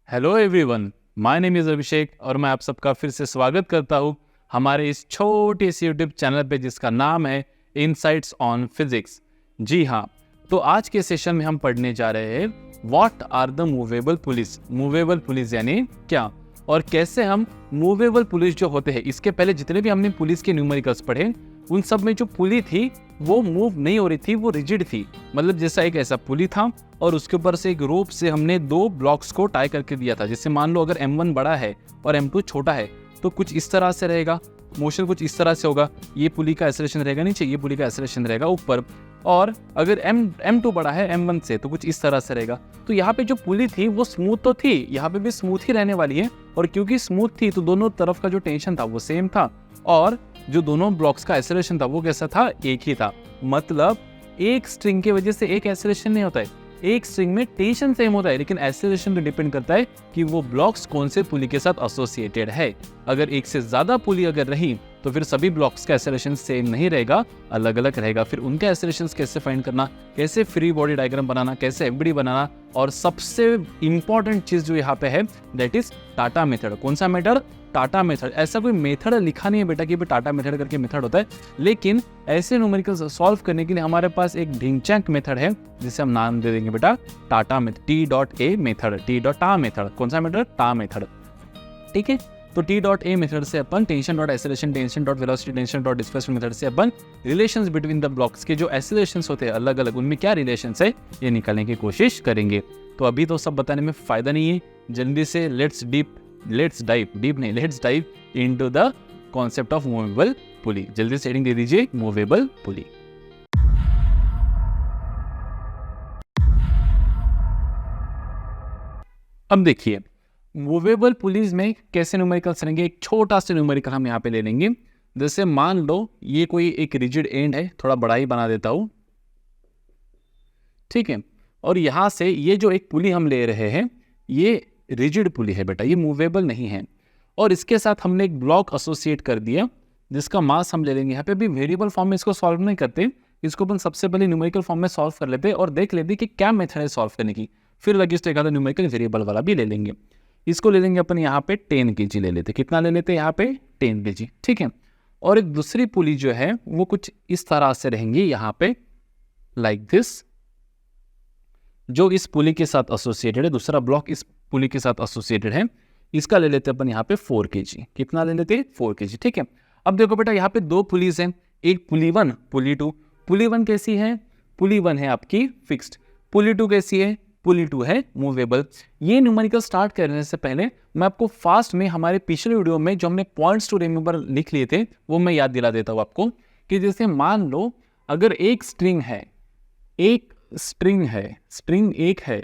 Hello everyone, my name is Abhishek और मैं आप सबका फिर से स्वागत करता हूँ हमारे इस छोटे से यूट्यूब चैनल पे जिसका नाम है इनसाइट्स ऑन फिजिक्स। जी हाँ, तो आज के सेशन में हम पढ़ने जा रहे हैं what are the movable pulleys. Movable pulleys यानी क्या और कैसे हम मूवेबल पुलिस जो होते हैं, इसके पहले जितने भी हमने पुलिस के न्यूमेरिकल्स पढ़े उन सब में जो पुली थी वो मूव नहीं हो रही थी, वो रिजिड थी। मतलब जैसा एक ऐसा पुली था और उसके ऊपर से एक रोप से हमने दो ब्लॉक्स को टाई करके दिया था। जैसे मान लो अगर M1 बड़ा है और M2 छोटा है तो कुछ इस तरह से रहेगा, मोशन कुछ इस तरह से होगा। ये पुली का एक्सेलरेशन रहेगा नीचे, ये पुली का एक्सेलरेशन रहेगा ऊपर। और अगर M2 बड़ा है M1 से तो कुछ इस तरह से रहेगा। तो यहाँ पे जो पुली थी वो स्मूथ तो थी, यहाँ पे भी स्मूथ ही रहने वाली है। और क्योंकि स्मूथ थी तो दोनों तरफ का जो टेंशन था वो सेम था और जो दोनों ब्लॉक्स का एक्सेलरेशन था वो कैसा था, एक ही था। मतलब एक स्ट्रिंग की वजह से एक एक्सेलरेशन नहीं होता है, एक स्ट्रिंग में टेंशन सेम होता है, लेकिन एक्सेलरेशन पे डिपेंड करता है कि वो ब्लॉक्स कौन से पुली के साथ एसोसिएटेड है। अगर एक से ज्यादा पुली अगर रही तो फिर सभी ब्लॉक्स का एक्सेलरेशन सेम नहीं रहेगा, अलग अलग रहेगा। फिर उनके एक्सेलरेशंस कैसे फाइंड करना, कैसे फ्री बॉडी डायग्राम बनाना, कैसे एफबीडी बनाना, और सबसे इंपॉर्टेंट चीज जो यहाँ पे है दैट इज टाटा मेथड। कौन सा मेथड? टाटा मेथड। ऐसा कोई मेथड लिखा नहीं है बेटा कि टाटा मेथड करके मेथड होता है, लेकिन ऐसे न्यूमेरिकल्स सॉल्व करने के लिए हमारे पास एक ढिंचैक मेथड है जिसे हम नाम दे देंगे बेटा टाटा मेथड, T.A मेथड, T.टा मेथड। कौन सा मेथड? टा मेथड। ठीक है, तो T.A मेथड से अपन tension dot acceleration, tension dot velocity, tension dot displacement method से अपन रिलेशंस बिटवीन द ब्लॉक्स के जो एक्सेलरेशंस होते हैं अलग अलग, उनमें क्या रिलेशंस है ये निकालने की कोशिश करेंगे। तो अभी तो सब बताने में फायदा नहीं है, जल्दी से let's dive into the concept of movable pulley. जल्दी से हेडिंग दे दीजिए मूवेबल पुली। अब देखिए मूवेबल पुलीज में कैसे न्यूमेरिकल्स रहेंगे। एक छोटा सा न्यूमेरिकल हम यहाँ पे ले लेंगे। जैसे मान लो ये कोई एक रिजिड एंड है, थोड़ा बड़ा ही बना देता हूं, ठीक है। और यहां से ये जो एक पुली हम ले रहे हैं ये रिजिड पुली है बेटा, ये मूवेबल नहीं है। और इसके साथ हमने एक ब्लॉक एसोसिएट कर दिया जिसका मास हम ले लेंगे। यहाँ पे भी वेरिएबल फॉर्म में इसको सॉल्व नहीं करते, इसको अपन सबसे पहले न्यूमेरिकल फॉर्म में सॉल्व कर लेते और देख लेते कि क्या मेथड है सॉल्व करने की। फिर लगे तो एक आधा न्यूमेरिकल वेरिएबल वाला भी ले लेंगे। इसको ले लेंगे अपन यहाँ पे 10 kg ले लेते। कितना ले लेते यहाँ पे? 10 kg, ठीक है। और एक दूसरी पुली जो है वो कुछ इस तरह से रहेंगी यहाँ पे लाइक दिस, जो इस पुली के साथ एसोसिएटेड है। दूसरा ब्लॉक इस पुली के साथ एसोसिएटेड है, इसका ले लेते अपन यहाँ पे 4 kg। कितना ले लेते? 4 kg, ठीक है। अब देखो बेटा यहाँ पे दो पुलीज हैं, एक पुली 1, पुली 2। पुली 1 कैसी है? पुली 1 है आपकी फिक्स्ड। पुली 2 कैसी है? पुली 2 है मूवेबल। ये न्यूमेरिकल स्टार्ट करने से पहले मैं आपको फास्ट में हमारे पिछले वीडियो में जो हमने पॉइंट्स टू रिमेंबर लिख लिए थे वो मैं याद दिला देता हूँ आपको कि जैसे मान लो अगर एक स्ट्रिंग है, स्ट्रिंग एक है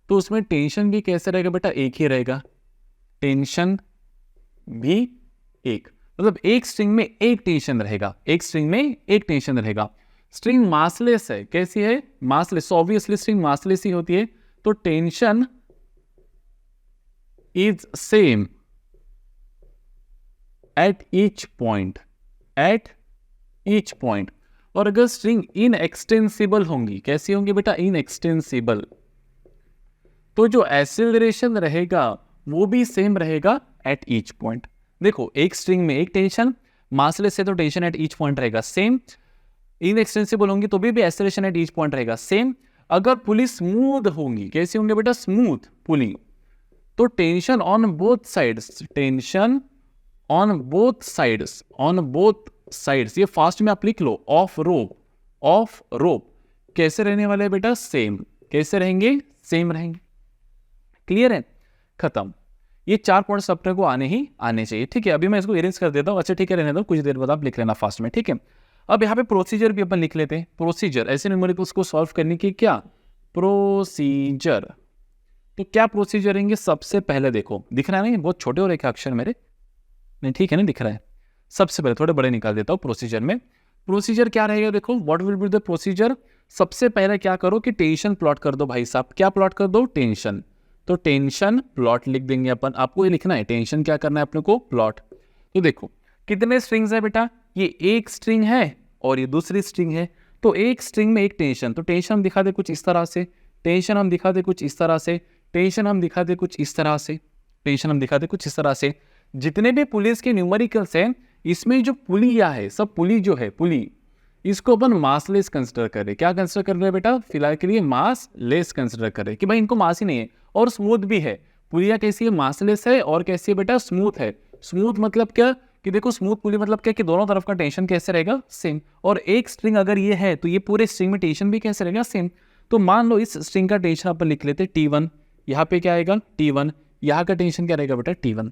तो उसमें टेंशन भी कैसे रहेगा बेटा? एक ही रहेगा, टेंशन भी एक। मतलब एक स्ट्रिंग में एक टेंशन रहेगा, एक स्ट्रिंग में एक टेंशन रहेगा। स्ट्रिंग मासलेस है, कैसी है? मासलेस। ऑब्वियसली स्ट्रिंग मासलेस ही होती है, तो tension is same at each point. और अगर स्ट्रिंग इनएक्सटेंसिबल होंगी, कैसी होंगी बेटा? इनएक्सटेंसिबल, तो जो एक्सेलरेशन रहेगा वो भी सेम रहेगा एट ईच पॉइंट। देखो एक स्ट्रिंग में एक टेंशन, मासलेस है तो टेंशन एट ईच पॉइंट रहेगा सेम। इनएक्सटेंसिबल होंगी तो भी एक्सेलरेशन एट ईच पॉइंट रहेगा सेम। अगर पुली स्मूथ होंगी, कैसी होंगे बेटा? स्मूथ पुली, तो टेंशन ऑन बोथ साइड्स, ये फास्ट में आप लिख लो, ऑफ रोप कैसे रहने वाले हैं बेटा? सेम। कैसे रहेंगे? सेम रहेंगे। क्लियर है? खत्म। ये 4 पॉइंट्स अपने को आने चाहिए, ठीक है। अभी मैं इसको इरेज कर देता हूं। अच्छा ठीक है, रहने दो, कुछ देर बाद आप लिख लेना फास्ट में, ठीक है। अब यहाँ पे प्रोसीजर भी अपन लिख लेते हैं। प्रोसीजर ऐसे न्यूमेरिकल्स को सॉल्व करने की क्या प्रोसीजर, तो क्या प्रोसीजर रहेंगे? सबसे पहले देखो, दिख रहा है ना, बहुत छोटे हो रहे हैं अक्षर मेरे, नहीं ठीक है ना, दिख रहा है। सबसे पहले थोड़े बड़े निकाल देता हूँ। प्रोसीजर में प्रोसीजर क्या रहेगा? देखो what will be the procedure. सबसे पहले क्या करो कि टेंशन प्लॉट कर दो भाई साहब। क्या प्लॉट कर दो? टेंशन। तो टेंशन प्लॉट लिख देंगे अपन। आपको ये लिखना है टेंशन क्या करना है अपने को? प्लॉट। तो देखो कितने स्ट्रिंग्स है बेटा? ये एक स्ट्रिंग है और ये दूसरी स्ट्रिंग है, तो एक स्ट्रिंग में एक टेंशन, तो टेंशन हम दिखा दे कुछ इस तरह से, टेंशन हम दिखा दे कुछ इस तरह से। टेंशन हम दिखाते कुछ इस तरह से, टेंशन हम दिखाते कुछ इस तरह से। जितने भी पुलिस के न्यूमेरिकल्स हैं इसमें जो पुलिया है, सब पुली जो है पुली, इसको अपन मासलेस कंसिडर कर रहे। क्या कंसिडर कर रहे हैं बेटा? फिलहाल के लिए मास लेस कंसिडर कर रहे कि भाई इनको मास ही नहीं है और स्मूथ भी है। पुलिया कैसी है? मासलेस है। और कैसी है बेटा? स्मूथ है। स्मूथ मतलब क्या कि देखो स्मूथ पुली मतलब क्या कि दोनों तरफ का टेंशन कैसे रहेगा? सेम। और एक स्ट्रिंग अगर ये है तो ये पूरे स्ट्रिंग में टेंशन भी कैसे रहेगा? सेम। तो मान लो इस स्ट्रिंग का टेंशन अपन लिख लेते T1, यहाँ पे क्या आएगा? T1, यहाँ का टेंशन क्या रहेगा बेटा? T1,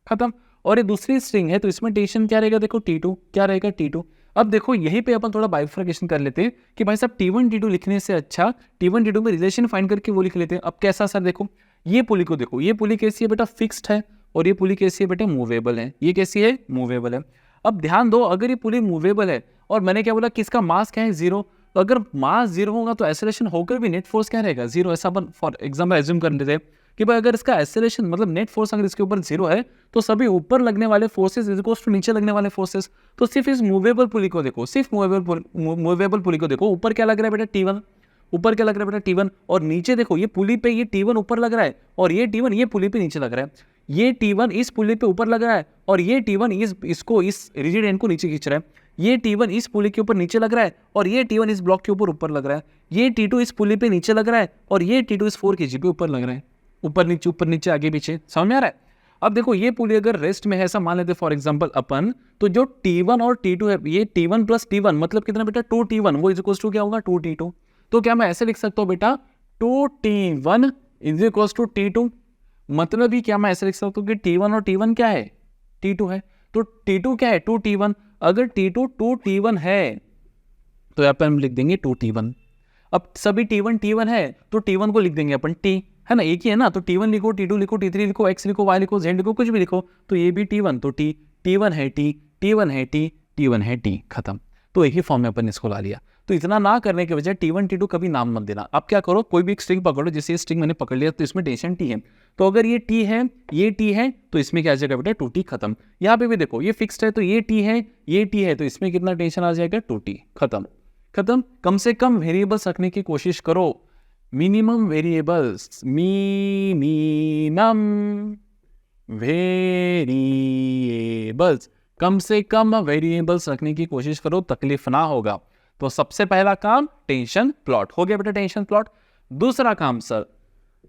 खत्म। और ये दूसरी स्ट्रिंग है तो इसमें टेंशन क्या रहेगा? देखो T2, क्या रहेगा? T2। अब देखो यहीं पे अपन थोड़ा बाइफर्केशन कर लेते हैं कि भाई साहब T1 T2 लिखने से अच्छा T1 T2 में रिलेशन फाइंड करके वो लिख लेते हैं। अब कैसा सर? देखो ये पुली को देखो, ये पुली कैसी है बेटा? फिक्स्ड है। और ये पुली कैसी है बेटा? मूवेबल है। ये कैसी है? मूवेबल है। अब ध्यान दो, अगर ये पुली मूवेबल है और मैंने क्या बोला कि इसका मास क्या है? 0, तो अगर मास 0 होगा तो एक्सेलरेशन होकर भी नेट फोर्स क्या रहेगा? 0। ऐसा अपन फॉर एग्जाम्पल एज्यूम कर लेते हैं कि भाई अगर इसका एक्सेलरेशन मतलब नेट फोर्स अगर इसके ऊपर 0 है तो सभी ऊपर लगने वाले फोर्सेस इज इक्वल्स टू नीचे लगने वाले फोर्सेस। तो सिर्फ इस मूवेबल पुली को देखो, सिर्फ मूवेबल पुली को देखो, ऊपर क्या लग रहा है बेटा? T1, ऊपर क्या लग रहा है बेटा? T1। और नीचे देखो ये पुली पे ये T1 ऊपर लग रहा है और ये T1 ये पुली पे नीचे लग रहा है। ये T1 इस पुली पे ऊपर लग रहा है और ये T1 इसको इस रिजिड एंड को नीचे खींच रहा है। ये T1 इस पुली के ऊपर नीचे लग रहा है और ये T1 इस ब्लॉक के ऊपर लग रहा है। ये T2 इस पुली पे नीचे लग रहा है और ये T2 इस 4 kg पे ऊपर लग रहा है। ऊपर नीचे आगे पीछे, समझ में आ रहा है? अब देखो ये पुली अगर रेस्ट में है ऐसा मान लेते फॉर एग्जांपल अपन, तो जो T1 और T2 है ये T1 प्लस T1 मतलब कितना बेटा? 2T1, वो इज इक्वल्स टू क्या होगा? 2T2। तो क्या मैं ऐसे लिख सकता हूँ बेटा 2T1 is equals to T2? मतलब ही क्या मैं ऐसे लिख सकता हूँ कि T1 और T1 क्या है? T2 है। तो T2 क्या है? 2T1। अगर T2 2T1 है तो यहाँ पे हम लिख देंगे 2T1। अब सभी T1 T1 है तो T1 को लिख देंगे अपन T, है ना? एक ही है ना, तो T1 लिखो, T2 लिखो, T3 लिखो, X लिखो, Y लिखो, Z लिखो, कुछ भी लिखो, तो ये भी T1 तो T, T1 है T, T1 है T, T1 है T, खत्म। तो एक ही फॉर्म में अपन इसको ला लिया। तो इतना ना करने के बजाय T1 T2 कभी नाम मत देना। अब क्या करो, कोई भी एक स्ट्रिंग पकड़ो, जैसे ये स्ट्रिंग मैंने पकड़ लिया तो इसमें टेंशन T है, तो अगर ये T है, ये T है, तो इसमें क्या आ जाएगा बेटा? 2T, खत्म। यहाँ पे भी देखो ये फिक्स्ड है तो ये T है, ये T है, तो इसमें कितना टेंशन आ जाएगा? 2T, खत्म। खत्म। कम से कम वेरिएबल्स रखने की कोशिश करो, मिनिमम वेरिएबल्स, मिनिमम वेरिएबल्स, कम से कम वेरिएबल्स रखने की कोशिश करो, तकलीफ ना होगा। तो सबसे पहला काम टेंशन प्लॉट हो गया बेटा, टेंशन प्लॉट। दूसरा काम sir,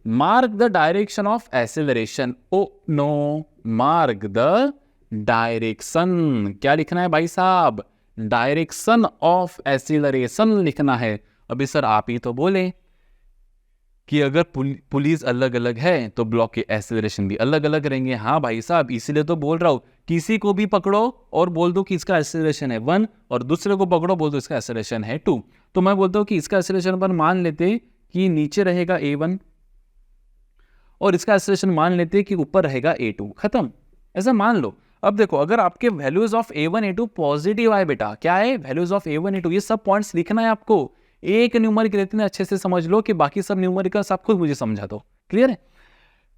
mark the direction of acceleration. Oh no, mark the direction. क्या लिखना है भाई साहब? डायरेक्शन ऑफ एक्सीलरेशन लिखना है। अभी सर आप ही तो बोले कि अगर पुलिस अलग अलग है तो ब्लॉक के एक्सेलरेशन भी अलग अलग रहेंगे। हाँ भाई साहब, इसीलिए तो बोल रहा हूं, किसी को भी पकड़ो और बोल दो कि इसका एक्सेलरेशन है 1 और दूसरे को पकड़ो बोल दो इसका एक्सेलरेशन है 2। तो मैं बोलता हूं कि इसका एक्सेलरेशन पर मान लेते कि नीचे रहेगा A1 और इसका एक्सेलरेशन मान लेते कि ऊपर रहेगा A2, खत्म। ऐसा मान लो। अब देखो अगर आपके values of A1 A2 positive आए बेटा, क्या है? वैल्यूज ऑफ A1 A2, ये सब पॉइंट्स लिखना है आपको। एक न्यूमेरिकल इतने अच्छे से समझ लो कि बाकी सब न्यूमेरिकल्स आप खुद मुझे समझा दो। क्लियर है?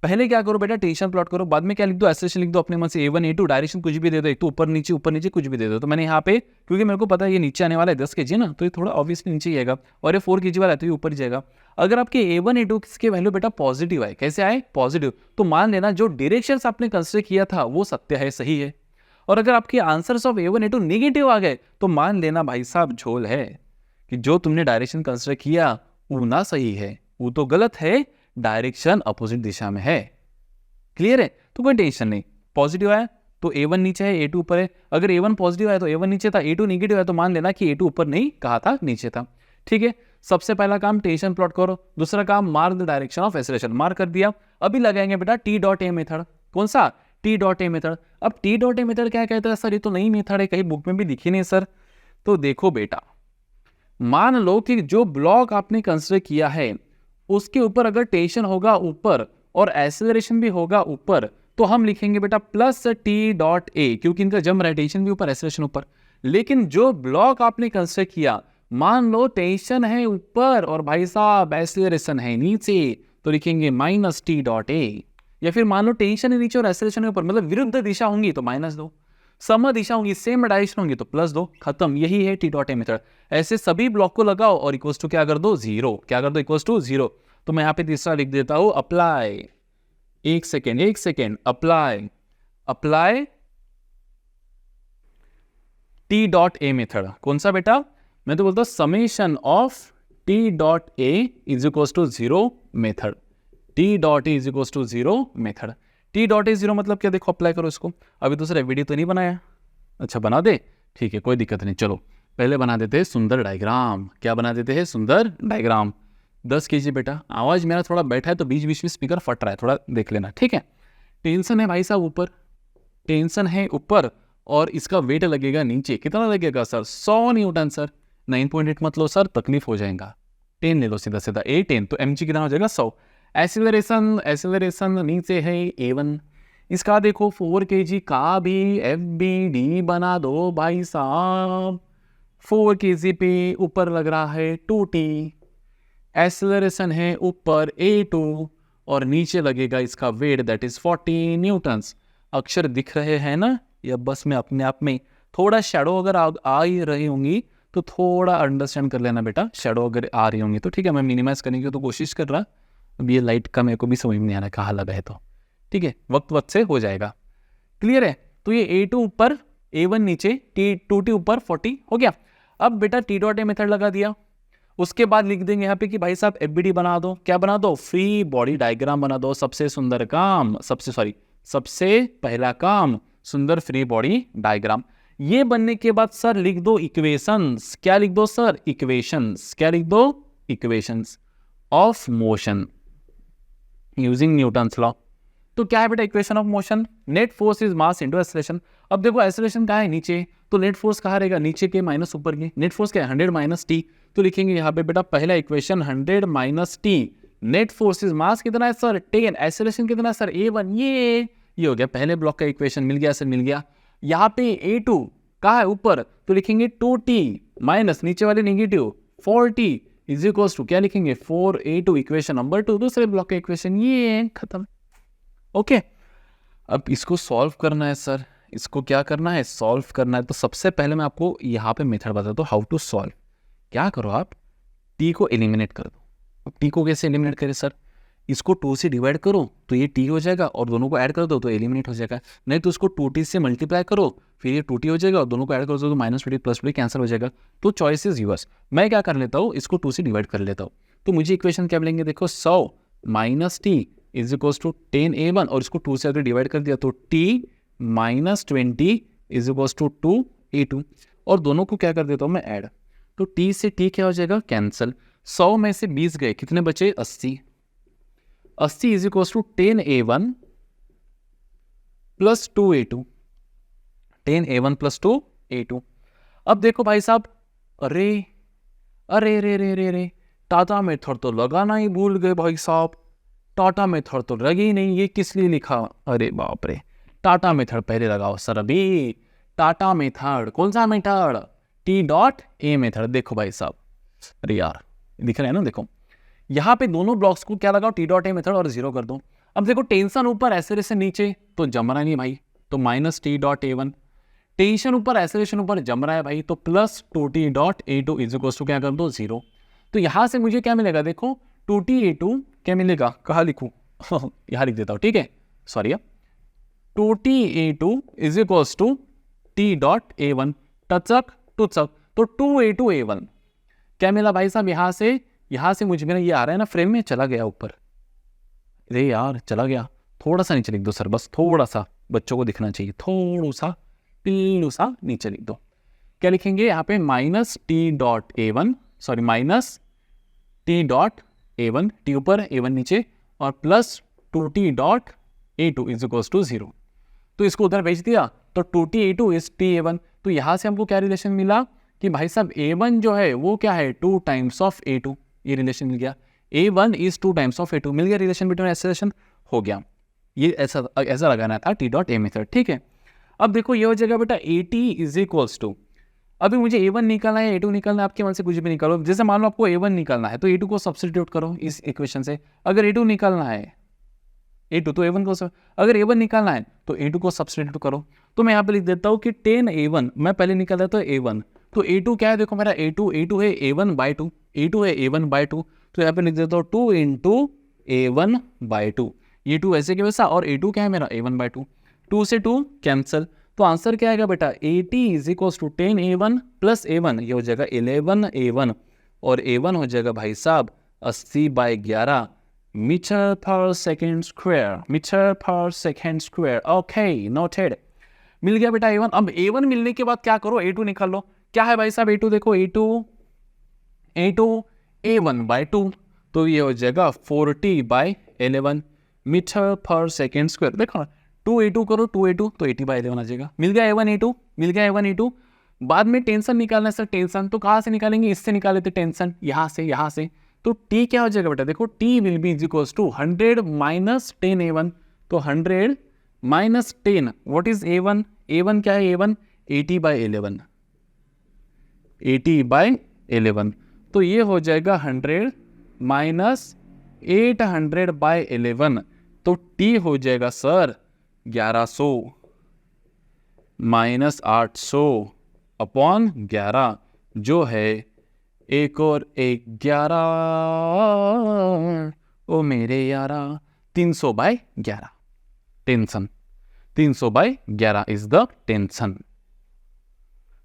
पहले क्या करो बेटा? टेंशन प्लॉट करो, बाद में क्या लिख दो? एक्सेलरेशन लिख दो अपने मन से। A1 A2 डायरेक्शन कुछ भी दे दो, एक तो ऊपर नीचे कुछ भी दे दो। तो मैंने यहाँ पे, क्योंकि मेरे को पता है ये नीचे आने वाला है 10 kg ना, तो ये थोड़ा ऑब्वियसली नीचे ही आएगा, और ये 4 kg वाला है तो ये ऊपर ही जाएगा। अगर आपके A1 A2 के वैल्यू बेटा पॉजिटिव आए, कैसे आए? पॉजिटिव, तो मान लेना जो डायरेक्शन आपने कंसिडर किया था वो सत्य है, सही है। और अगर आपके answers of A1 A2 negative आ गए तो मान लेना भाई साहब झोल है, कि जो तुमने डायरेक्शन कंसिडर किया वो ना सही है, वो तो गलत है, डायरेक्शन अपोजिट दिशा में है। क्लियर है? तो कोई टेंशन नहीं। पॉजिटिव आया तो A1 नीचे है, A2 ऊपर है। अगर A1 पॉजिटिव आया तो A1 नीचे था, A2 नेगेटिव है तो मान लेना कि A2 ऊपर नहीं कहा था, नीचे था। ठीक है, सबसे पहला काम टेंशन प्लॉट करो। दूसरा काम mark the direction of acceleration, mark कर दिया। अभी लगाएंगे बेटा T.A मेथड। कौन सा? T.A method. अब T.A मेथड क्या कहता है सर? ये तो नई मेथड है, कहीं बुक में भी दिखी नहीं सर। तो देखो बेटा, मान लो कि जो ब्लॉक आपने कंसिडर किया है उसके ऊपर अगर टेंशन होगा ऊपर और एक्सेलरेशन भी होगा ऊपर, तो हम लिखेंगे बेटा प्लस T.A, क्योंकि इनका जम रहा है, टेंशन भी ऊपर एक्सेलरेशन ऊपर। लेकिन जो ब्लॉक आपने कंसिडर किया, मान लो टेंशन है ऊपर और भाई साहब एक्सेलरेशन है नीचे, तो लिखेंगे माइनस T.A। या फिर मान लो टेंशन है नीचे और एक्सेलरेशन है ऊपर, मतलब विरुद्ध दिशा होंगी तो माइनस दो, सम दिशा होंगी, सेम डायरेक्शन होंगी तो प्लस दो, खत्म। यही है T.A मेथड। ऐसे सभी ब्लॉक को लगाओ और इक्वल्स टू क्या कर दो? 0। क्या कर दो? Equals to 0। तो मैं यहाँ पे तीसरा लिख देता हूँ अप्लाई, एक second, apply T dot A method. कौन सा बेटा? मैं तो बोलता हूँ summation of T dot A is equals to zero method, T dot A is equals to zero method. T dot A zero मतलब क्या? देखो अप्लाई करो इसको। अभी दूसरा वीडियो तो नहीं बनाया, अच्छा बना दे, ठीक है कोई दिक्कत नहीं। चलो पहले बना देते हैं सुंदर डायग्राम। क्या बना देते हैं? सुंदर डायग्राम। 10 kg बेटा, आवाज मेरा थोड़ा बैठा है तो बीच बीच में स्पीकर फट रहा है, थोड़ा देख लेना, ठीक है। टेंशन है भाई साहब ऊपर, टेंशन है ऊपर, और इसका वेट लगेगा नीचे। कितना लगेगा सर? 100 Newton sir. 9.8 मत लो सर, तकलीफ हो जाएगा। 10 ले लो सीधा सीधा, 10 तो mg कितना हो जाएगा? 100। एसिलरेशन नीचे है A1, इसका देखो 4 kg का भी FBD बना दो भाई साहब। 4 kg पे ऊपर लग रहा है 2T, एसिलरेशन है ऊपर A2 और नीचे लगेगा इसका वेट दैट इज 40 न्यूटन्स। अक्षर दिख रहे हैं ना? या बस में अपने आप में थोड़ा शेडो अगर आ ही रही होंगी तो थोड़ा अंडरस्टैंड कर लेना बेटा। शेडो अगर आ रही होंगी तो ठीक है, मैं मिनिमाइज करने की तो कोशिश कर रहा। अब ये लाइट का मेरे को भी समझ में नहीं आ रहा कहाँ लगा है, तो ठीक है वक्त से हो जाएगा। क्लियर है? तो ये A2 ऊपर, A1 नीचे, T2T ऊपर 40 हो गया। अब बेटा टी डॉट ए मेथड लगा दिया, उसके बाद लिख देंगे यहाँ पे कि भाई साहब FBD बना दो। क्या बना दो? फ्री बॉडी डायग्राम बना दो। सबसे पहला काम सुंदर फ्री बॉडी डायग्राम। ये बनने के बाद सर लिख दो इक्वेशंस। क्या लिख दो सर? इक्वेशंस। क्या लिख दो? Equations of motion using Newton's law. तो क्या है बेटा equation of motion? Net force is mass into acceleration. अब देखो एक्सेलरेशन कहाँ है? नीचे, तो नेट फोर्स कहाँ रहेगा? नीचे के माइनस ऊपर के। नेट फोर्स क्या है? 100 माइनस टी। तो लिखेंगे यहाँ पे बेटा पहला equation 100 minus T. Net force is mass कितना है सर? 10। एक्सेलरेशन कितना है सर? A1। ये हो गया पहले ब्लॉक का इक्वेशन। मिल गया सर, मिल गया। यहाँ पे A2 कहाँ है? ऊपर, तो लिखेंगे 2T माइनस नीचे वाले negative 4T is equals to क्या लिखेंगे? 4A2 इक्वेशन नंबर 2, दूसरे ब्लॉक का इक्वेशन। ये खत्म। ओके अब इसको सॉल्व करना है सर। इसको क्या करना है? सॉल्व करना है। तो सबसे पहले मैं आपको यहाँ पे मेथड बताता हूँ हाउ टू सॉल्व। क्या करो आप? टी को एलिमिनेट कर दो। अब टी को कैसे एलिमिनेट करें सर? इसको 2 से डिवाइड करो तो ये टी हो जाएगा, और दोनों को ऐड कर दो तो एलिमिनेट हो जाएगा। नहीं तो इसको 2T से मल्टीप्लाई करो, फिर ये 2T हो जाएगा, और दोनों को ऐड कर दो तो -20 +20 कैंसिल हो जाएगा। तो चॉइस इज यूअर्स। मैं क्या कर लेता हूँ? इसको 2 से डिवाइड कर लेता हूँ। तो मुझे इक्वेशन क्या मिलेंगे? देखो 100 minus T is equals to 10A1, और इसको 2 से अगर डिवाइड कर दिया तो T minus 20 is equals to 2A2, और दोनों को क्या कर देता हूँ मैं? ऐड। तो T से T क्या हो जाएगा? कैंसिल। 100 में से 20 गए, कितने बचे? 80 is equals to 10A1 plus 2A2। 10A1 plus 2A2। अब देखो भाई साहब, अरे अरे रे रे रे रे टाटा मेथड तो लगाना ही भूल गए भाई साहब। टाटा मेथड तो लगी नहीं, ये किस लिए लिखा? अरे बाप रे, टाटा मेथड पहले लगाओ सर। अभी टाटा मेथड कौन सा method? T dot A method. देखो भाई साहब, अरे यार दिख रहा है ना? देखो यहाँ पे दोनों ब्लॉक्स को क्या लगाओ? टी डॉट ए मेथड और 0 कर दो। अब देखो टेंशन ऊपर एक्सेलरेशन नीचे, तो जम रहा नहीं भाई, तो minus T dot A1। Tension ऊपर एक्सेलरेशन ऊपर जम रहा है भाई, तो plus 2T dot A2 is equal to क्या कर दो? 0। तो यहाँ से मुझे क्या मिलेगा? देखो 2T A2 क्या मिलेगा? कहाँ लिखूँ? यहाँ लिख देता हूँ, ठीक है sorry. 2T A2 is equal to T dot A1 टचक टुचक, तो 2A2 A1 क्या मिला भाई साहब? यहाँ से मुझे मेरा ये आ रहा है ना फ्रेम में, चला गया ऊपर। अरे यार चला गया, थोड़ा सा नीचे लिख दो सर, बस थोड़ा सा, बच्चों को दिखना चाहिए। थोड़ा सा पीलू सा नीचे लिख दो। क्या लिखेंगे यहाँ पे? Minus T dot A1, sorry minus T dot A1, T ऊपर A1 नीचे, और प्लस 2T dot A2 is equal to 0। तो इसको उधर भेज दिया, तो 2T A2 is T A1। तो यहाँ से हमको क्या रिलेशन मिला कि भाई साहब A1 जो है वो क्या है? 2 टाइम्स ऑफ A2। ये रिलेशन मिल गया। A1 is 2 times of A2, मिल गया रिलेशन बिटवीन एक्सेलरेशन, हो गया। ये ऐसा लगाना था टी डॉट ए मेथड, ठीक है। अब देखो ये हो जाएगा बेटा AT इज इक्वल्स टू, अभी मुझे A1 निकालना है, A2 निकालना है, आपके मन से कुछ भी निकालो। जैसे मान लो आपको A1 निकालना है तो A2 को सब्स्टिट्यूट करो इस इक्वेशन से। अगर A2 निकालना है, A2 तो A1 को, अगर A1 निकालना है तो A2 को सब्स्टिट्यूट करो। तो मैं यहाँ पे लिख देता हूँ कि 10A1, मैं पहले निकाल देता हूँ A1 तो A2 क्या है, देखो मेरा A2 है A1/2, A2 है A1/2, तो यहाँ पे लिख देता हूँ 2 इंटू A1/2, ये 2 ऐसे के वैसा, और A2 क्या है मेरा A1/2, 2 से 2 कैंसिल, तो आंसर क्या आएगा बेटा 80 is equals to 10A1 plus A1, ये हो जाएगा 11A1, और A1 हो जाएगा भाई साहब 80/11 मीटर पर सेकेंड स्क्वायर, मीटर पर सेकेंड स्क्वायर। ओके नोटेड, मिल गया बेटा A1। अब A1 मिलने के बाद क्या करो, A2 निकाल लो। क्या है भाई साहब A2, देखो A2 A1/2, तो ये हो जाएगा 40/11 मीटर पर सेकेंड स्क्वायर। देखो ना 2A2 करो 2A2 तो 80/11 आ जाएगा। मिल गया A1 A2। बाद में टेंशन निकालना है सर, टेंशन तो कहाँ से निकालेंगे, इससे निकाले थे टेंशन, यहाँ से। तो T क्या हो जाएगा बेटा, देखो T will be is equals to 100 minus 10 A1, तो 100 minus 10, what is A1, A1 क्या है A1 80/11, 80/11, तो ये हो जाएगा 100 माइनस 800/11, तो T हो जाएगा सर 1100 माइनस 800 अपॉन 11, जो है 1 और 1 11, ओ मेरे यारा 300/11, टेंशन 300/11 इज द टेंशन।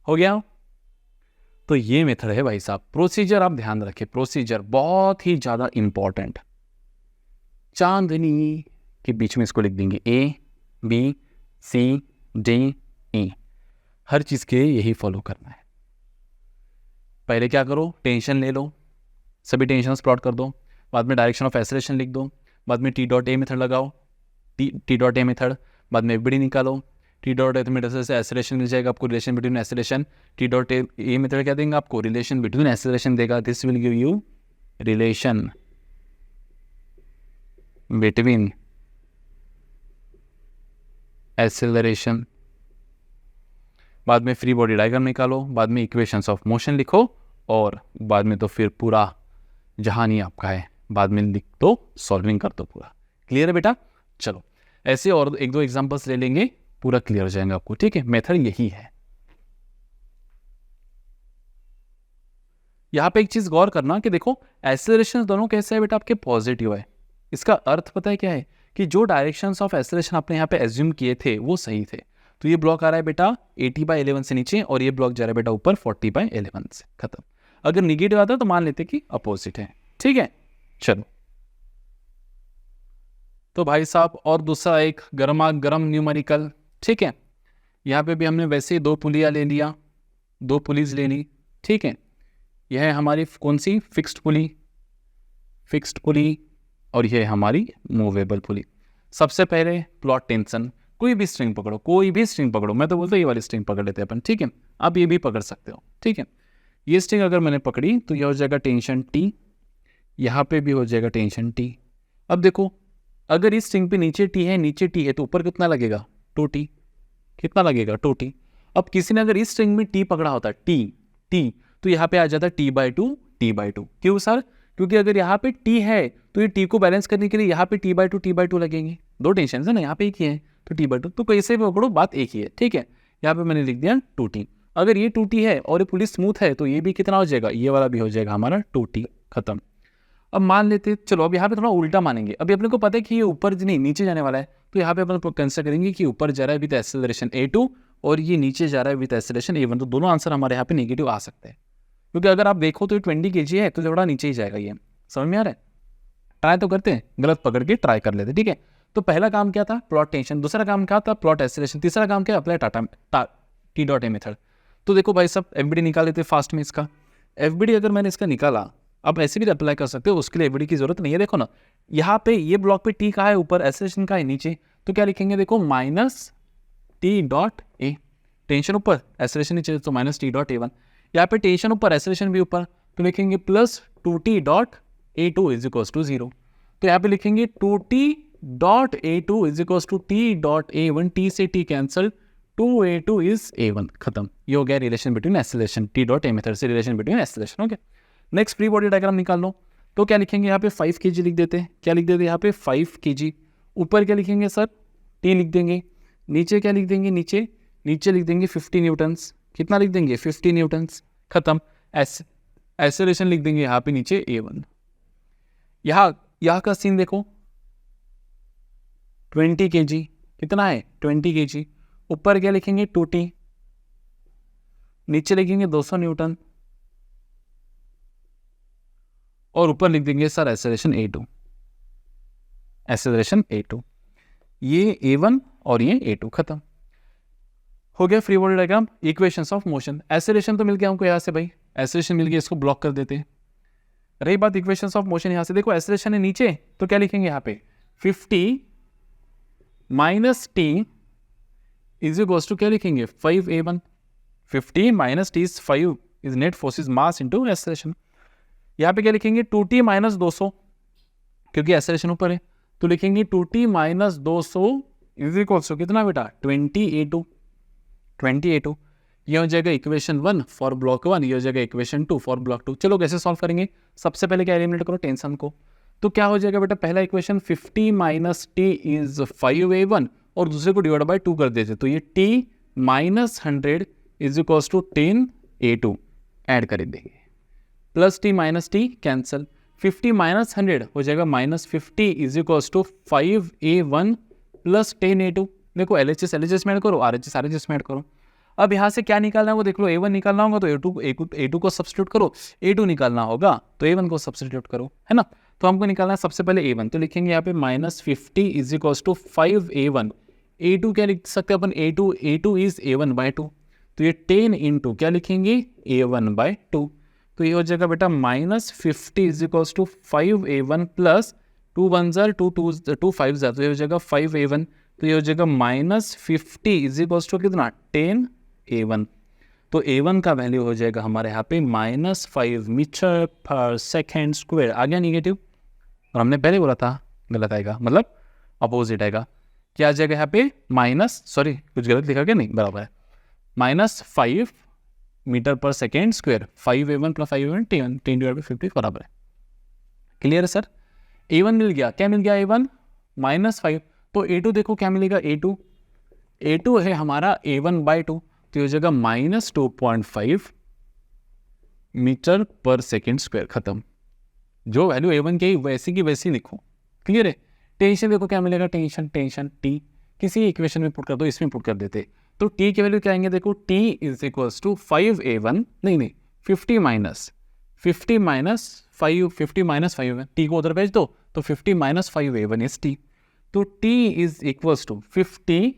हो गया। तो ये मेथड है भाई साहब। प्रोसीजर आप ध्यान रखें, प्रोसीजर बहुत ही ज्यादा इंपॉर्टेंट। चांदनी के बीच में इसको लिख देंगे ABCDE, हर चीज के यही फॉलो करना है। पहले क्या करो, टेंशन ले लो, सभी टेंशन प्लॉट कर दो, बाद में डायरेक्शन ऑफ एक्सेलरेशन लिख दो, बाद में T.A मेथड लगाओ, T.A मेथड, बाद में FBD निकालो, T.A मेथड से एक्सेलरेशन मिल जाएगा आपको, relation between acceleration. T.A method क्या देंगे आपको, रिलेशन बिटवीन एक्सेलरेशन देगा, this will give you relation between acceleration. बाद में फ्री बॉडी डायग्राम निकालो, बाद में इक्वेशंस ऑफ मोशन लिखो, और बाद में तो फिर पूरा जहान ही आपका है, बाद में लिख दो, सॉल्विंग कर दो पूरा। क्लियर है बेटा? चलो ऐसे और एक दो एग्जांपल्स ले लेंगे, पूरा क्लियर हो जाएगा आपको। ठीक है, मेथड यही है। यहां पे एक चीज गौर करना कि देखो एक्सेलरेशन दोनों कैसे है बेटा, आपके पॉजिटिव है। इसका अर्थ पता है क्या है, कि जो डायरेक्शंस ऑफ एक्सेलरेशन आपने यहाँ पे एज्यूम किए थे वो सही थे। तो ये ब्लॉक आ रहा है बेटा 80/11 से नीचे, और ये ब्लॉक जा रहा है बेटा ऊपर 40/11 से। खत्म। अगर निगेटिव आता तो मान लेते कि अपोजिट है। ठीक है, चलो तो भाई साहब और दूसरा एक गर्मा गर्म न्यूमेरिकल। ठीक है, यहाँ पे भी हमने वैसे ही 2 पुलियाँ ले लिया, 2 पुलीज ले ली। ठीक है, यह है हमारी कौन सी, फिक्स्ड पुली, और यह है हमारी मूवेबल पुली। सबसे पहले प्लॉट टेंशन, कोई भी स्ट्रिंग पकड़ो, मैं तो बोलता हूँ ये वाली स्ट्रिंग पकड़ लेते हैं अपन। ठीक है, आप ये भी पकड़ सकते हो। ठीक है, ये स्ट्रिंग अगर मैंने पकड़ी तो यह हो जाएगा टेंशन T, यहाँ पे भी हो जाएगा टेंशन T। अब देखो अगर इस स्ट्रिंग पे नीचे T है तो ऊपर कितना लगेगा, 2T, कितना लगेगा 2T। अब किसी ने अगर इस स्ट्रिंग में T पकड़ा होता T, तो यहाँ पे आ जाता T/2। क्यों सर? क्योंकि अगर यहाँ पे T है तो ये T को बैलेंस करने के लिए यहाँ पे T/2 लगेंगे। 2 टेंशन है ना, यहाँ पे एक ही है तो T/2, तो कैसे भी पकड़ो बात एक ही है। ठीक है, यहाँ पे मैंने लिख दिया 2T। अगर ये 2T है और ये पुली स्मूथ है तो ये भी कितना हो जाएगा, ये वाला भी हो जाएगा हमारा 2T। खत्म। अब मान लेते, चलो अब यहाँ पे थोड़ा उल्टा मानेंगे। अभी अपने को पता है कि ये ऊपर नहीं नीचे जाने वाला है, तो यहाँ पे अपन कंसिडर करेंगे कि ऊपर जा रहा है विद एक्सेलरेशन A2 और ये नीचे जा रहा है विद एक्सेलरेशन A1, तो दोनों आंसर हमारे यहाँ पे नेगेटिव आ सकते हैं। क्योंकि अगर आप देखो तो ये 20 kg है तो थोड़ा नीचे ही जाएगा। ये समझ में आ रहा है? ट्राई तो करते हैं, गलत पकड़ के ट्राई कर लेते। ठीक है, तो पहला काम क्या था, प्लॉट टेंशन, दूसरा काम क्या था, प्लॉट एक्सेलरेशन, तीसरा काम क्या, अप्लाई T.A मेथड। तो देखो भाई सब FBD निकाल लेते फास्ट में। इसका FBD अगर मैंने इसका निकाला, अब ऐसे भी अप्लाई कर सकते हो, उसके लिए FBD की जरूरत नहीं है। देखो ना यहाँ पे ये ब्लॉक पे T का है ऊपर, एक्सेलरेशन का है नीचे, तो क्या लिखेंगे, देखो -T.A, टेंशन ऊपर एक्सेलरेशन नीचे, तो -T.A1। यहाँ पे टेंशन ऊपर एक्सेलरेशन भी ऊपर, तो लिखेंगे +2T.A2 इज इक्वल्स टू 0। तो यहाँ पे लिखेंगे 2T.A2 is equals to T.A1, T से T cancel, 2A2 is A1। खत्म। ये हो गया relation between acceleration, T.A method से relation between acceleration. Okay, next free body diagram निकाल लो। तो क्या लिखेंगे यहाँ पे 5 kg लिख देते हैं। क्या लिख देते हैं यहाँ पे 5 kg। ऊपर क्या लिखेंगे सर, T लिख देंगे। नीचे क्या लिख देंगे, नीचे लिख देंगे 50 न्यूटन्स। कितना लिख देंगे 50 न्यूटन्स, खत्म। एक्सेलरेशन लिख देंगे यहाँ पे नीचे a1। यहाँ का सीन देखो 20 kg, कितना है 20 kg। ऊपर क्या लिखेंगे 2t, नीचे लिखेंगे 200 न्यूटन और ऊपर लिख देंगे sir acceleration a2, acceleration a2। ये a1 और ये a2, खत्म हो गया free body diagram. Equations of motion, acceleration तो मिल गया हमको यहाँ से भाई, एक्सेलरेशन मिल गया, इसको ब्लॉक कर देते हैं। रही बात इक्वेशंस ऑफ मोशन, यहाँ से देखो एक्सेलरेशन है नीचे, तो क्या लिखेंगे यहाँ पे 50 minus t is equals to क्या लिखेंगे 5a1। 50 minus t is 5 is net forces mass into acceleration. यहाँ पे क्या लिखेंगे 2t माइनस 200, क्योंकि एक्सेलरेशन ऊपर है, तो लिखेंगे 2t minus 200 is equals to कितना बेटा 20a2। 20a2 ये हो जाएगा इक्वेशन 1 फॉर ब्लॉक 1, ये हो जाएगा इक्वेशन 2 फॉर ब्लॉक 2। चलो कैसे सॉल्व करेंगे, सबसे पहले क्या एलिमिनेट करो टेंशन को, तो क्या हो जाएगा बेटा पहला equation 50 minus t is 5a1 और दूसरे को डिवाइड बाय 2 कर देते, तो ये t minus 100 is equals to 10a2 add कर देंगे, plus t minus t cancel, 50 minus 100 हो जाएगा minus 50 is equals to 5a1 plus 10a2। देखो LHS में ऐड करो, RHS में ऐड करो। अब यहाँ से क्या निकालना है वो देख लो, a1 निकालना होगा तो a2 को सब्स्टिट्यूट करो, a2 निकालना होगा तो a1 को सब्स्टिट्यूट करो, है ना। तो हमको निकालना है सबसे पहले a1, तो लिखेंगे यहाँ पे minus 50 is equals to 5a1। a2 क्या लिख सकते हैं अपन, a2 इज a1 बाय 2, तो ये 10 इंटू क्या लिखेंगे a1 बाय 2, तो ये हो जाएगा बेटा minus 50 is equals to 5a1 plus 2 1 2 5 तो ये हो जाएगा 5a1, तो ये हो जाएगा माइनस 50 इज इक्वल्स टू कितना 10a1। तो a1 का वैल्यू हो जाएगा हमारे यहाँ पे माइनस 5 मीटर पर सेकेंड स्क्वायर। आ गया निगेटिव, और हमने पहले बोला था गलत आएगा, मतलब अपोजिट आएगा। क्या आ जाएगा यहाँ पे माइनस, सॉरी कुछ गलत लिखा क्या, नहीं बराबर है, माइनस 5 मीटर पर second square, 5a1 plus 5a1 10 divide by 50 बराबर है। क्लियर है सर, a1 मिल गया, क्या मिल गया a1 माइनस 5, तो a2 देखो क्या मिलेगा a2 है हमारा a1 बाई 2, तो ये हो जाएगा माइनस 2.5 मीटर पर सेकेंड स्क्वायर, खत्म। जो वैल्यू a1 की वैसी की वैसी लिखो, क्लियर है। टेंशन देखो क्या मिलेगा, टेंशन t किसी इक्वेशन में पुट कर दो, इसमें पुट कर देते, तो t की वैल्यू क्या आएंगे देखो, t is equals to 5a1 नहीं 50 माइनस 5 t को उधर भेज दो, तो 50 माइनस 5a1 इज t, तो t is equals to 50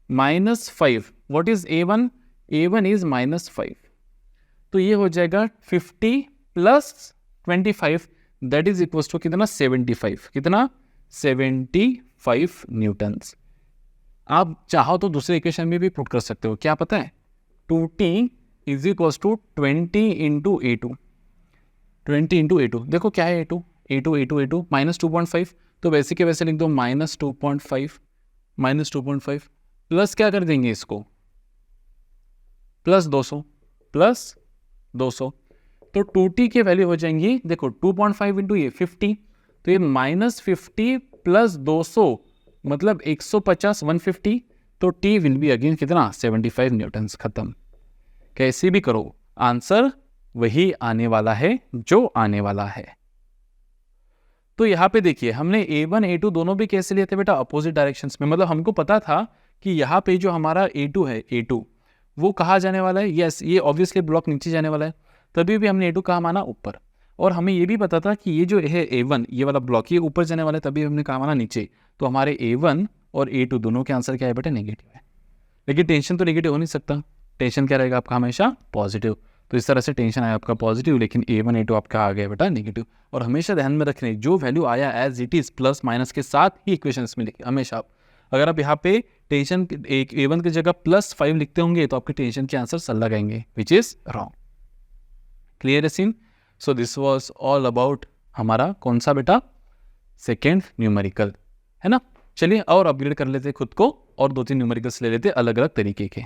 minus 5, what is a1 is minus 5, तो ये हो जाएगा 50 plus 25 that is equals to कितना 75, कितना 75 न्यूटन्स। आप चाहो तो दूसरे इक्वेशन में भी पुट कर सकते हो, क्या पता है 2t is equals to 20 into a2, 20 into a2, देखो क्या है a2 माइनस 2.5, तो वैसे के वैसे लिख दो माइनस 2.5 प्लस क्या कर देंगे इसको प्लस 200, तो 2t की वैल्यू हो जाएंगी देखो 2.5 इंटू ये 50, तो ये माइनस 50 प्लस 200 मतलब 150 150, तो t विल बी अगेन कितना 75 न्यूटन्स, खत्म। कैसे भी करो आंसर वही आने वाला है जो आने वाला है। तो यहाँ पे देखिए हमने a1 a2 दोनों भी कैसे लिए थे बेटा, अपोजिट डायरेक्शंस में, मतलब हमको पता था कि यहाँ पे जो हमारा a2 है a2 वो कहाँ जाने वाला है, यस ये ऑब्वियसली ब्लॉक नीचे जाने वाला है, तभी भी हमने a2 कहाँ माना ऊपर, और हमें ये भी पता था कि ये जो है a1 ये वाला ब्लॉक ये ऊपर जाने वाला है, तभी हमने कहाँ माना नीचे, तो हमारे a1 और a2 दोनों के आंसर क्या है बेटा नेगेटिव है। लेकिन टेंशन तो नेगेटिव हो नहीं सकता, टेंशन क्या रहेगा आपका हमेशा पॉजिटिव, तो इस तरह से टेंशन आया आपका पॉजिटिव, लेकिन a1 a2 आपका आ गया बेटा नेगेटिव। और हमेशा ध्यान में रखने जो वैल्यू आया as it is plus minus के साथ ही इक्वेशंस में लिखे हमेशा। अगर आप यहाँ पे टेंशन a1 की जगह +5 लिखते होंगे तो आपके टेंशन के आंसर सल लगाएंगे, विच इज रॉन्ग। क्लियर है scene. So this was all about हमारा कौन सा बेटा सेकेंड न्यूमेरिकल, है ना। चलिए और अपग्रेड कर लेते खुद को और 2-3 न्यूमेरिकल्स ले लेते अलग अलग तरीके के।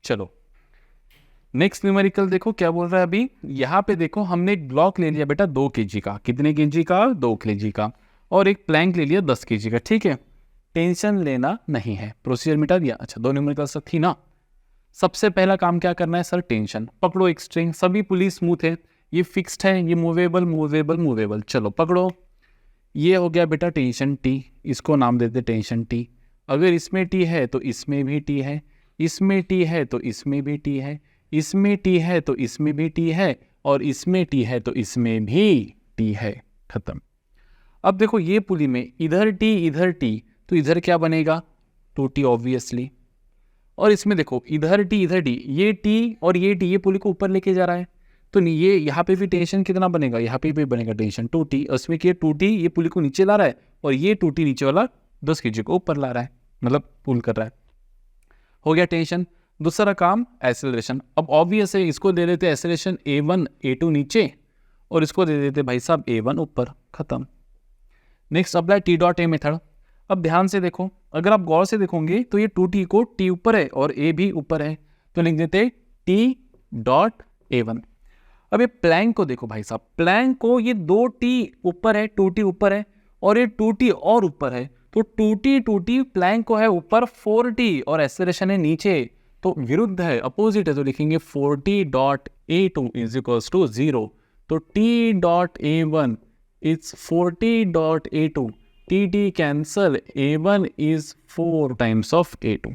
चलो नेक्स्ट न्यूमेरिकल देखो क्या बोल रहा है अभी। यहाँ पे देखो हमने एक ब्लॉक ले लिया बेटा 2 kg का, कितने kg का 2 kg का, और एक प्लैंक ले लिया 10 kg का, ठीक है। टेंशन लेना नहीं है। प्रोसीजर मिटा दिया। अच्छा, 2 न्यूमेरिकल थी ना। सबसे पहला काम क्या करना है सर, टेंशन पकड़ो। एक स्ट्रिंग, सभी पुली स्मूथ है, ये फिक्स्ड है, ये मूवेबल मूवेबल मूवेबल। चलो पकड़ो, ये हो गया बेटा टेंशन टी, इसको नाम देते टेंशन टी। अगर इसमें टी है तो इसमें भी टी है, इसमें टी है तो इसमें भी टी है, इसमें टी है तो इसमें भी टी है, और इसमें टी है तो इसमें भी टी है। खत्म। अब देखो ये पुली में इधर टी, तो इधर क्या बनेगा, 2t ऑब्वियसली। और इसमें देखो इधर टी, ये टी और ये टी, ये पुली को ऊपर लेके जा रहा है, तो ये यहाँ पे भी टेंशन कितना बनेगा, यहाँ पे भी बनेगा टेंशन 2t। उसमें कि 2t ये पुली को नीचे ला रहा है, और ये 2t नीचे वाला 10 kg को ऊपर ला रहा है, मतलब पुल कर रहा है। हो गया टेंशन। दूसरा काम एक्सेलरेशन। अब ऑब्वियस है, इसको दे देते एक्सेलरेशन a1 a2 नीचे, और इसको दे देते भाई साहब a1 ऊपर। खत्म। Next apply T dot A method. अब ध्यान से देखो, अगर आप गौर से देखोगे तो ये 2t को t ऊपर है और a भी ऊपर है, तो लिख देते t डॉट a1। अब ये प्लैंक को देखो भाई साहब, प्लैंक को ये 2t ऊपर है, 2t ऊपर है, और ये 2t और ऊपर है, तो 2t प्लैंक को है ऊपर 4t और एक्सेलरेशन है नीचे, तो विरुद्ध है, अपोजिट है, तो लिखेंगे 4t dot a2 is equals to 0। तो t dot a1 is 4t dot a2, t cancel, a1 is 4 times of a2,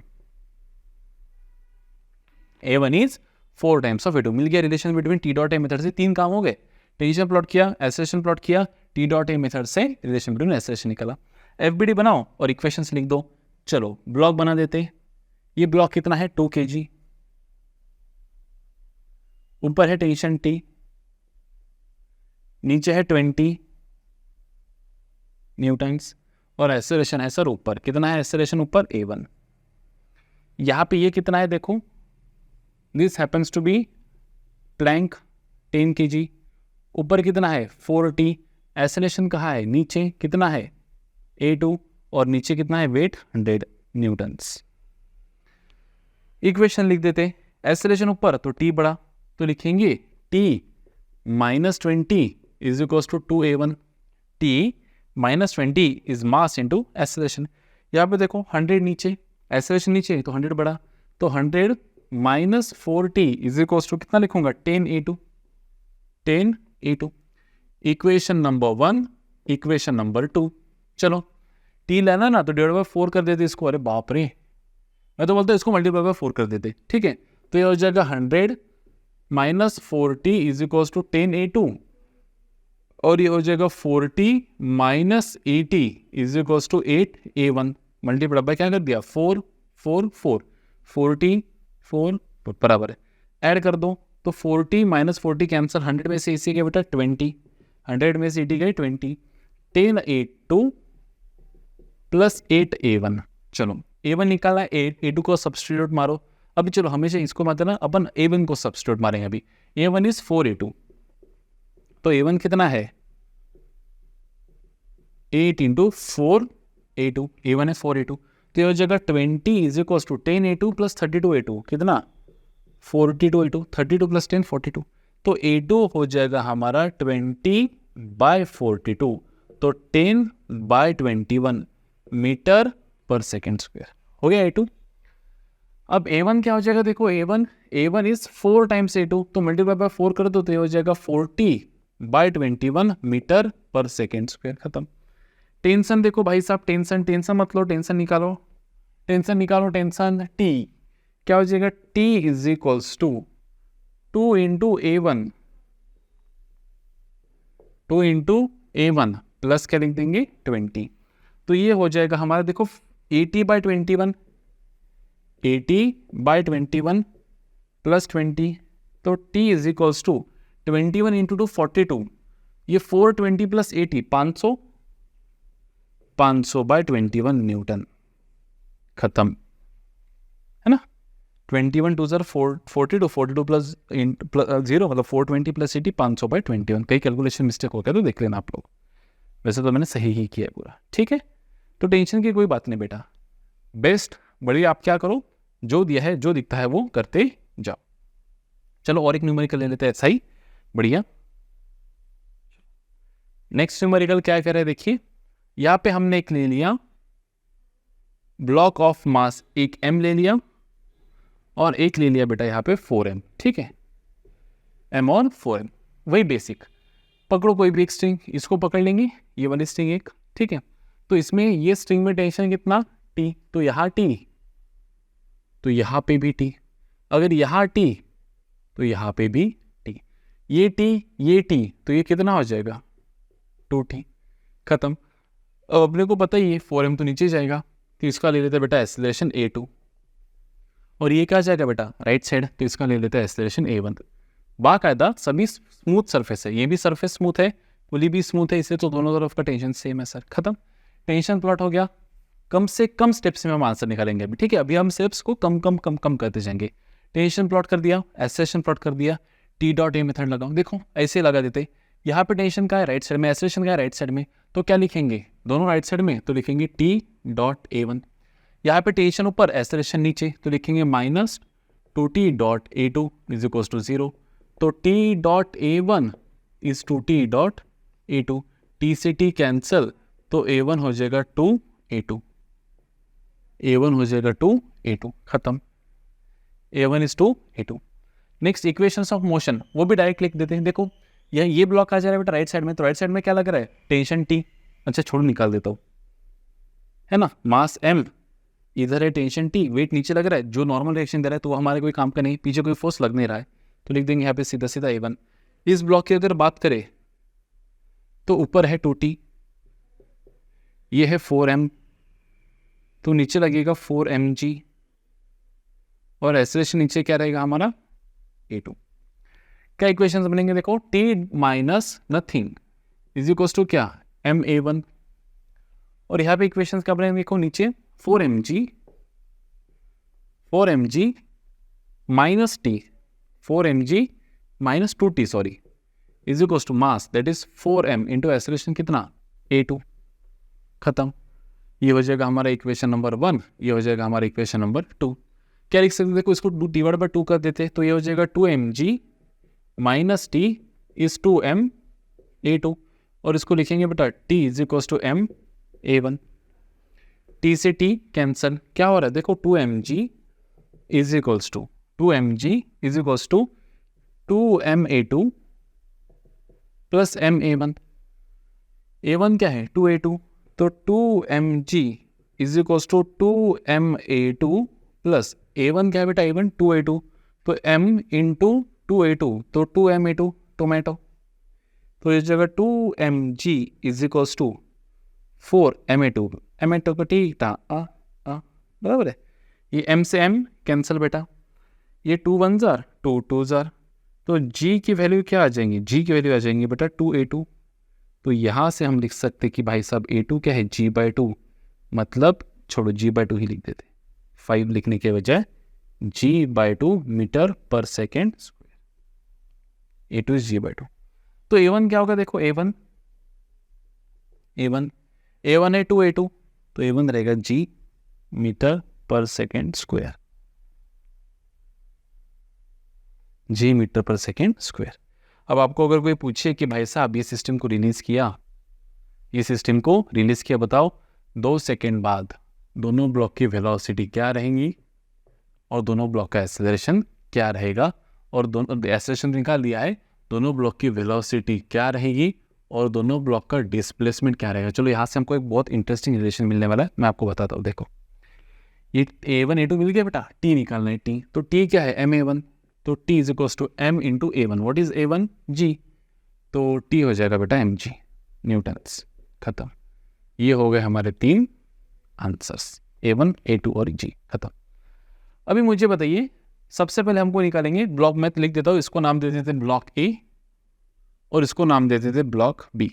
a1 is 4 times of a2। मिल गया relation between T dot A method से। 3 काम हो गए, tension plot किया, acceleration plot किया, T dot A method से relation between acceleration निकला। FBD बनाओ और इक्वेशंस लिख दो। चलो ब्लॉक बना देते। ये ब्लॉक कितना है, 2 kg, ऊपर है टेंशन टी, नीचे है 20 न्यूटन्स, और एक्सेलरेशन है सर ऊपर, कितना है एक्सेलरेशन ऊपर, a1। यहाँ पे ये कितना है देखो, this happens to be plank 10 kg, ऊपर कितना है 4t, एक्सेलरेशन कहाँ है नीचे, कितना है a2, और नीचे कितना है वेट 100 न्यूटन्स। इक्वेशन लिख देते, एक्सेलरेशन ऊपर तो t बड़ा, तो लिखेंगे t minus 20 is equals to 2a1, t minus 20 is mass into acceleration. यहाँ पे देखो 100 नीचे, एक्सेलरेशन नीचे, तो 100 बड़ा, तो 100 minus 4t is equals to कितना लिखूंगा, 10a2। Equation number 1, equation number 2। चलो t लेना ना तो डिवाइड बाय 4 कर देते इसको। अरे बाप रे, मैं तो बोलता इसको मल्टीप्लाई बाय 4 कर देते, ठीक है। तो ये हो जाएगा 100 minus 4t is equals to 10a2, और ये हो जाएगा 4t minus 80 is equals to 8a1। Multiply by क्या कर दिया, 4 4 4 40 4 बराबर है, ऐड कर दो तो 40 माइनस 40 कैंसिल, 100 में से 80 गया बेटा 20, 100 में से 80 गए 20, 10a2 प्लस 8a1। चलो a1 निकाला, a2 को सब्स्टिट्यूट मारो। अभी चलो हमेशा इसको मत देना, अपन a1 को सब्स्टिट्यूट मारेंगे। अभी a1 इज 4a2, तो a1 कितना है 8 इंटू 4a2, a1 है 4a2, तो ये हो जाएगा 20 is equal to 10a2 plus 32a2, कितना 42a2, 32 प्लस 10 42, तो a2 हो जाएगा हमारा 20/42, तो 10/21 मीटर पर सेकेंड स्क्वायर हो गया a2। अब a1 क्या हो जाएगा देखो, a1 इज 4 टाइम्स a2, तो मल्टीप्लाई बाय 4 कर दो तो ये हो जाएगा 40/21 मीटर पर सेकेंड स्क्वायर। खत्म। टेंशन देखो भाई साहब, टेंशन मत लो, टेंशन निकालो, टेंशन t क्या हो जाएगा, t is equals to 2 into a1 plus क्या लिख देंगे 20, तो ये हो जाएगा हमारा देखो 80/21 प्लस 20, तो t is equals to 21 into 2 42, ये 420 प्लस 80 500/21 न्यूटन। खत्म, है ना। 21 2 42, 42 प्लस 0 मतलब 420 प्लस 80 500/21। कई कैलकुलेशन मिस्टेक हो गया तो देख लेना आप लोग, वैसे तो मैंने सही ही किया पूरा, ठीक है। तो टेंशन की कोई बात नहीं बेटा, बेस्ट बढ़िया। आप क्या करो, जो दिया है जो दिखता है वो करते जाओ। चलो और एक न्यूमेरिकल ले लेते हैं, ऐसा ही बढ़िया। नेक्स्ट न्यूमेरिकल क्या कह रहे हैं देखिए, यहाँ पे हमने एक ले लिया ब्लॉक ऑफ मास एक m ले लिया और एक ले लिया बेटा यहाँ पे 4m, ठीक है, m और 4m, वही बेसिक। पकड़ो कोई भी एक स्ट्रिंग, इसको पकड़ लेंगे, ये वाली स्ट्रिंग एक, ठीक है। तो इसमें ये स्ट्रिंग में टेंशन कितना t, तो यहाँ t, तो यहाँ पे भी t, अगर यहाँ t तो यहाँ पे भी t, ये t, तो ये कितना हो जाएगा 2t, खत्म। अब अपने को पता ही है 4m तो नीचे जाएगा, तो इसका ले लेते हैं बेटा एक्सेलरेशन a2, और ये क्या जाएगा बेटा राइट साइड, तो इसका ले लेते हैं एक्सेलरेशन a1। बाकायदा सभी स्मूथ सरफेस है, ये भी सरफेस स्मूथ है, पुली भी स्मूथ है, इससे तो दोनों तरफ का टेंशन सेम है सर, खत्म। टेंशन प्लॉट हो गया, कम से कम स्टेप्स में हम आंसर निकालेंगे अभी, ठीक है। अभी हम स्टेप्स को कम कम कम कम करते जाएंगे। टेंशन प्लॉट कर दिया, एक्सेलरेशन प्लॉट कर दिया, टी डॉट ए मेथड लगाओ, देखो ऐसे लगा देते, यहाँ पे टेंशन का है राइट साइड में, एक्सेलरेशन का है राइट साइड में, तो क्या लिखेंगे दोनों राइट साइड में, तो लिखेंगे टी डॉट ए1। यहाँ पे टेंशन ऊपर एक्सेलरेशन नीचे, तो लिखेंगे माइनस 2t डॉट ए2 इज इक्वल टू 0, तो t डॉट ए1 इज 2t डॉट ए2, t से t कैंसल, तो a1 हो जाएगा 2a2, a1 हो जाएगा 2a2, खत्म, a1 is 2a2। Next equations of motion, वो भी डायरेक्ट लिख देते हैं। देखो ये ब्लॉक आ जा रहा है बेटा राइट साइड में, तो राइट साइड में क्या लग रहा है टेंशन t, अच्छा छोड़ निकाल देता हूँ, है ना, मास m, इधर है टेंशन t, वेट नीचे लग रहा है, जो नॉर्मल रिएक्शन दे रहा है तो वो हमारे कोई काम का नहीं, पीछे कोई फोर्स लग नहीं रहा है, तो लिख देंगे यहाँ पे सीधा सीधा a1। इस ब्लॉक की अगर बात करें तो ऊपर है 2t, ये है 4m, तो नीचे लगेगा 4mg, और एक्सेलरेशन नीचे क्या रहेगा हमारा a2। क्या इक्वेशंस बनेंगे देखो, t minus nothing is equal to क्या ma1, और यहाँ पे इक्वेशंस क्या बनेंगे देखो नीचे 4mg minus t, 4mg minus 2t sorry, is equal to mass that is 4m into acceleration कितना a2, खत्म। ये हो जाएगा हमारा इक्वेशन नंबर 1, ये हो जाएगा हमारा इक्वेशन नंबर 2। क्या लिख सकते देखो, इसको डिवाइड बाय 2 कर देते, तो ये हो जाएगा 2mg minus t is 2m a2, और इसको लिखेंगे बेटा t is equal to m a1, t से t कैंसल, क्या हो रहा है देखो 2mg is equals to 2mg is equals to 2m a2 plus m a1, a1 क्या है 2a2, तो 2mg is equals to 2m a2 plus a1 क्या है बेटा a1 2a2, तो m इंटू 2a2, तो 2m a2 टोमेटो, तो इस जगह 2mg is equals to 4m a2, m a2 को ठीक था बराबर है, ये m से m कैंसिल बेटा, ये 2 1 जार 2 2 जार, तो g की वैल्यू क्या आ जाएंगी, g की वैल्यू आ जाएंगी बेटा 2a2, तो यहाँ से हम लिख सकते कि भाई साहब a2 क्या है g/2, मतलब छोड़ो g/2 ही लिख देते, 5 लिखने के बजाय g/2 मीटर पर second square, a2 is g/2। तो a1 क्या होगा देखो, a1 है 2a2, तो a1 रहेगा g मीटर पर सेकेंड स्क्वायर, g मीटर पर सेकेंड स्क्वायर। अब आपको अगर कोई पूछे कि भाई साहब ये सिस्टम को रिलीज किया, बताओ 2 सेकेंड बाद दोनों ब्लॉक की वेलोसिटी क्या रहेंगी और दोनों ब्लॉक का एक्सेलरेशन क्या रहेगा, और दोनों एक्सेलरेशन निकाल लिया है, दोनों ब्लॉक की वेलोसिटी क्या रहेगी और दोनों ब्लॉक का डिस्प्लेसमेंट क्या रहेगा। चलो यहाँ से हमको एक बहुत इंटरेस्टिंग रिलेशन मिलने वाला है, मैं आपको बताता हूँ। देखो ये a1 a2 मिल गया बेटा, t निकालना है t, तो t क्या है ma1, तो t is equal to m into a1, what is a1 g, तो t हो जाएगा बेटा mg न्यूटन्स, खत्म। ये हो गए हमारे 3 आंसर्स, a1 a2 और g, खत्म। अभी मुझे बताइए, सबसे पहले हमको निकालेंगे ब्लॉक, मैं लिख देता हूँ, इसको नाम दे देते ब्लॉक ए और इसको नाम दे देते ब्लॉक बी।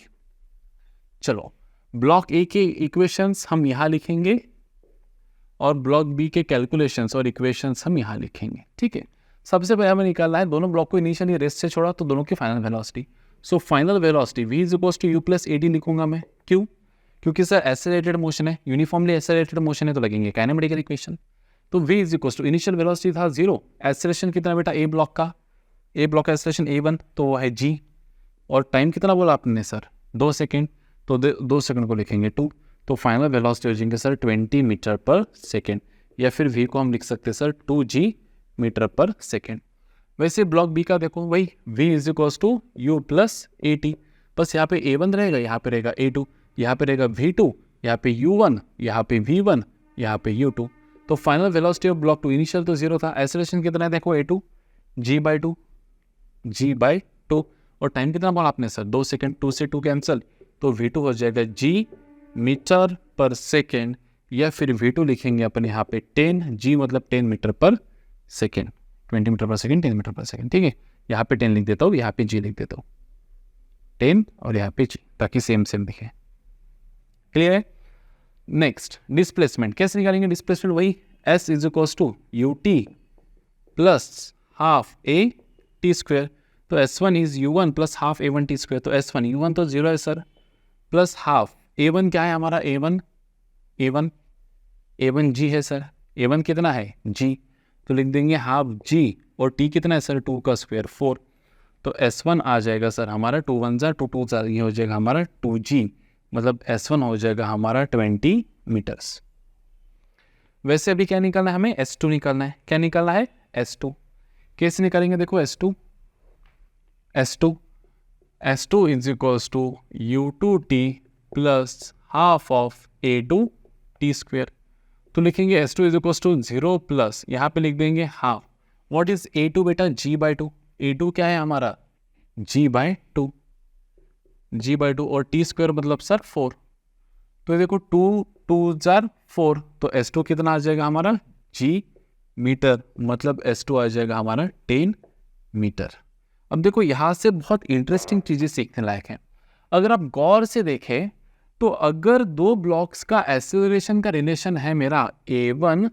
चलो ब्लॉक ए के इक्वेशंस हम यहाँ लिखेंगे और ब्लॉक बी के कैलकुलेशंस और इक्वेशंस हम यहाँ लिखेंगे, ठीक है। सबसे पहले हमें निकालना है दोनों ब्लॉक को इनिशियली रेस्ट से छोड़ा तो दोनों की final velocity. So final velocity v is equals to u plus ad लिखूंगा मैं, क्यों, क्योंकि सर एक्सेलरेटेड मोशन है, यूनिफॉर्मली एक्सेलरेटेड मोशन है, तो लगेंगे काइनेमेटिकल इक्वेशन। तो v is equals to initial velocity था 0, एक्सेलरेशन कितना बेटा a ब्लॉक का एक्सेलरेशन a1 तो वो है g, और टाइम कितना बोला आपने सर 2 सेकेंड, तो 2 सेकेंड को लिखेंगे 2, तो फाइनल वेलोसिटी हो जाएंगे सर 20 मीटर पर सेकेंड, या फिर v को हम लिख सकते हैं सर 2g मीटर पर सेकेंड। वैसे ब्लॉक बी का देखो वही v is equals to u plus a t, बस यहाँ पे a1 रहेगा, यहाँ पे रहेगा a2, यहाँ पे रहेगा v2, यहाँ पे u1, यहाँ पे v1, यहाँ पे u2। तो final velocity of block 2 initial तो 0 था, एक्सेलरेशन कितना है देखो a2 g/2 और टाइम कितना बोला आपने सर 2 सेकेंड, 2 से 2 कैंसिल, तो v2 हो जाएगा g मीटर पर सेकेंड, या फिर v2 लिखेंगे अपन यहाँ पे 10 g मतलब 10 मीटर पर सेकेंड, 20 मीटर पर सेकेंड 10 मीटर पर सेकेंड, ठीक है। यहाँ पे 10 लिख देता हूँ, यहाँ पे g लिख देता हूँ 10 और यहाँ पे g, ताकि सेम सेम दिखे। क्लियर है। नेक्स्ट डिस्प्लेसमेंट कैसे निकालेंगे, डिस्प्लेसमेंट वही s is equals to u t plus half a t square, तो s1 is u1 plus half a1 t square, तो s1 u1 तो 0 है सर, प्लस हाफ a1 क्या है हमारा a1 g है सर, a1 कितना है g, तो लिख देंगे हाफ g और t कितना है सर 2 का स्क्वायर 4, तो s1 आ जाएगा सर हमारा 2 1 जा 2 2 जा, ये हो जाएगा हमारा 2g, मतलब s1 हो जाएगा हमारा 20 मीटर्स। वैसे अभी क्या निकालना है हमें, s2 निकालना है। क्या निकालना है s2, कैसे निकालेंगे देखो s2 is equals to u2t plus half of a2 T square, तो लिखेंगे s2 is equals to 0 plus यहाँ पे लिख देंगे हाफ, व्हाट इज a2 बेटा g/2, a2 क्या है हमारा g/2 और टी स्क्वायर मतलब सर 4, तो देखो 2 2 जार 4, तो s2 कितना आ जाएगा हमारा g मीटर, मतलब s2 आ जाएगा हमारा 10 मीटर। अब देखो यहाँ से बहुत इंटरेस्टिंग चीजें सीखने लायक हैं। अगर आप गौर से देखें तो अगर दो ब्लॉक्स का एक्सेलरेशन का रिलेशन है मेरा a1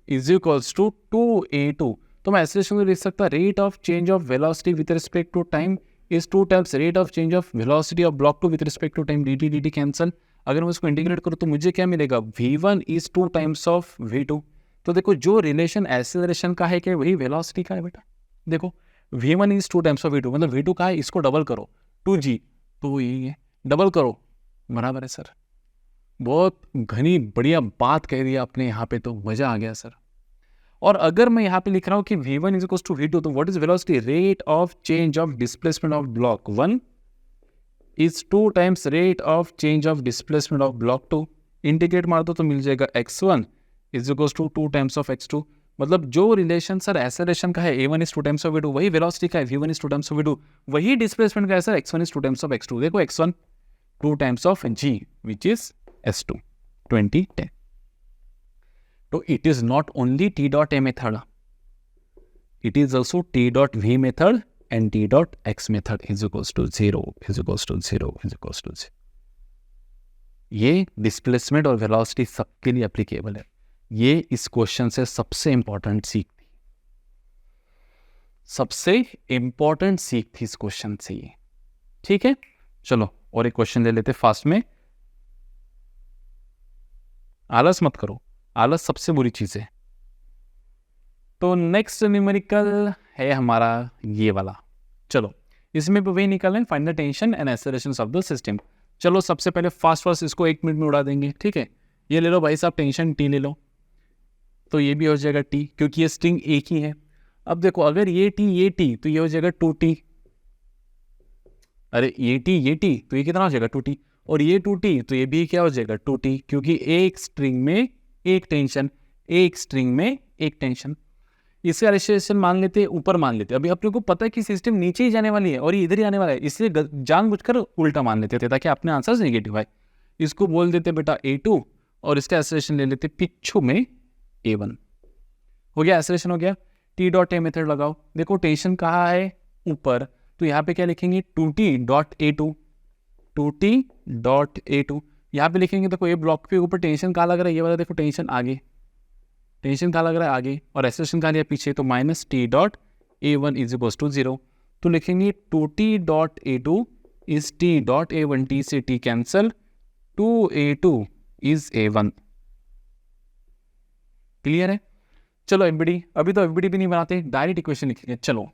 is equals to 2a2, तो मैं एक्सेलरेशन को लिख सकता rate of change of velocity with respect to time is 2 times rate of change of velocity of block 2 with respect to time, dt cancel. अगर मैं इसको इंटीग्रेट करूँ तो मुझे क्या मिलेगा, v1 is 2 times of v2। तो देखो जो रिलेशन एक्सेलरेशन का है क्या वही वेलोसिटी का है बेटा। देखो v1 is 2 times of v2, मतलब v2 का है, इसको डबल करो 2g, तो यही है, डबल करो बराबर है सर। बहुत घनी बढ़िया बात कह दी आपने यहाँ पे, तो मजा आ गया सर। और अगर मैं यहाँ पे लिख रहा हूँ कि v1 is equal to v2, तो what is velocity, rate of change of displacement of block 1 is 2 times rate of change of displacement of block 2, integrate मार दो तो मिल जाएगा x1 is equal to 2 times of x2, मतलब जो relation sir acceleration का है a1 is 2 times of v2, वही वेलोसिटी का है v1 is 2 times of v2, वही डिस्प्लेसमेंट का है sir x1 is 2 times of x2। देखो x1 2 times of g which is s2 2010, तो it is not only t dot a method, it is also t dot v method and t dot x method is equals to 0 is equals to 0 is equals to 0। ये displacement और velocity सबके लिए applicable है। ये इस question से सबसे important सीख थी, सबसे इंपॉर्टेंट सीख थी इस क्वेश्चन से ये, ठीक है। चलो और एक क्वेश्चन ले लेते फास्ट में। आलस मत करो, आलस सबसे बुरी चीज है। तो नेक्स्ट न्यूमेरिकल है हमारा ये वाला। चलो इसमें भी वही निकालें, find the tension and acceleration of the system. चलो सबसे पहले फास्ट इसको 1 मिनट में उड़ा देंगे, ठीक है। ये ले लो भाई साहब टेंशन टी ले लो, तो ये भी हो जाएगा टी, क्योंकि ये स्ट्रिंग एक ही है। अब देखो अगर ये टी तो ये हो जाएगा 2t, अरे ये टी तो ये कितना हो जाएगा 2t, और ये 2t तो ये भी क्या हो जाएगा 2t, क्योंकि एक स्ट्रिंग में एक टेंशन, एक स्ट्रिंग में एक टेंशन। इसका रिलेशन मान लेते हैं, ऊपर मान लेते हैं। अभी अपने को पता है कि सिस्टम नीचे ही जाने वाली है और ये इधर ही आने वाला है, इसलिए जानबूझकर उल्टा मान लेते थे ताकि अपने आंसर नेगेटिव आए। इसको बोल देते बेटा a2 और इसका एक्सेलरेशन ले लेते पिछू में a1। हो गया, एक्सेलरेशन हो गया। t डॉट ए मेथड लगाओ, देखो टेंशन कहाँ है ऊपर, तो यहाँ पे क्या लिखेंगे 2t dot a2, 2t dot a2 यहाँ पे लिखेंगे। देखो ये ब्लॉक पे ऊपर टेंशन कहाँ लग रहा है, ये वाला देखो टेंशन आगे, टेंशन कहाँ लग रहा है आगे, और एक्सेलरेशन कहाँ लिया पीछे, तो minus T dot a1 is equal to 0। तो लिखेंगे 2t dot a2 is t dot a1, t से t cancel, 2a2 is a1। Clear है। चलो एफबीडी, अभी तो एफबीडी भी नहीं बनाते, डायरेक्ट इक्वेशन लिखेंगे। चलो